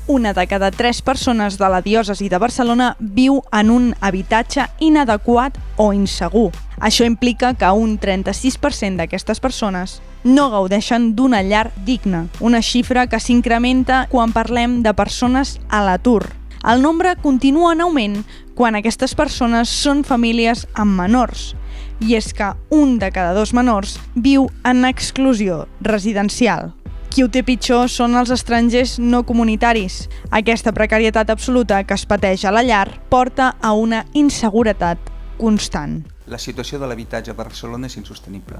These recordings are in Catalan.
una de cada 3 persones de la diòcesi de Barcelona viu en un habitatge inadequat o insegur. Això implica que un 36% d'aquestes persones no gaudeixen d'una llar digna, una xifra que s'incrementa quan parlem de persones a l'atur. El nombre continua en augment quan aquestes persones són famílies amb menors, i és que un de cada 2 menors viu en exclusió residencial. Qui ho té pitjor són els estrangers no comunitaris. Aquesta precarietat absoluta que es pateix a la llar porta a una inseguretat constant. La situació de l'habitatge a Barcelona és insostenible.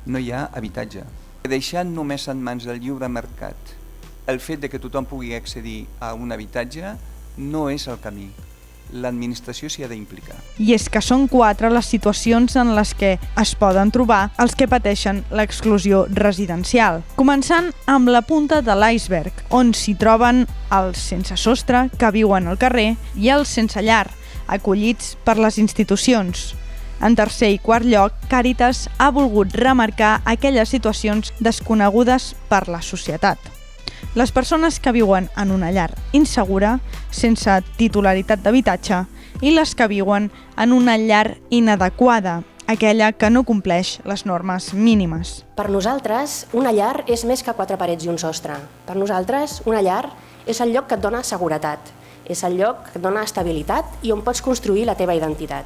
No hi ha habitatge. Deixant només en mans del lliure mercat el fet de que tothom pugui accedir a un habitatge no és el camí. L'administració s'hi ha d'implicar. I és que són 4 les situacions en les que es poden trobar els que pateixen l'exclusió residencial. Començant amb la punta de l'iceberg, on s'hi troben els sense sostre, que viuen al carrer, i els sense llar, acollits per les institucions. En tercer i quart lloc, Càritas ha volgut remarcar aquelles situacions desconegudes per la societat. Les persones que viuen en una llar insegura, sense titularitat d'habitatge, i les que viuen en una llar inadequada, aquella que no compleix les normes mínimes. Per nosaltres, una llar és més que 4 parets i un sostre. Per nosaltres, una llar és el lloc que et dona seguretat, és el lloc que et dona estabilitat i on pots construir la teva identitat.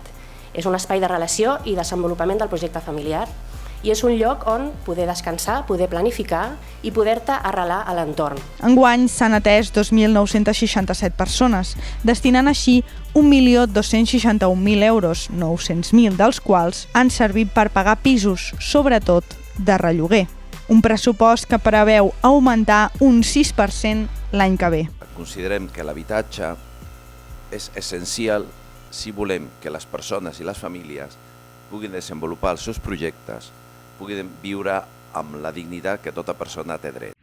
És un espai de relació i desenvolupament del projecte familiar, i és un lloc on poder descansar, poder planificar i poder-te arrelar a l'entorn. Enguany s'han atès 2.967 persones, destinant així 1.261.000 euros, 900.000 dels quals han servit per pagar pisos, sobretot de relloguer. Un pressupost que preveu augmentar un 6% l'any que ve. Considerem que l'habitatge és essencial si volem que les persones i les famílies puguin desenvolupar els seus projectes, puguin viure amb la dignitat que tota persona té dret.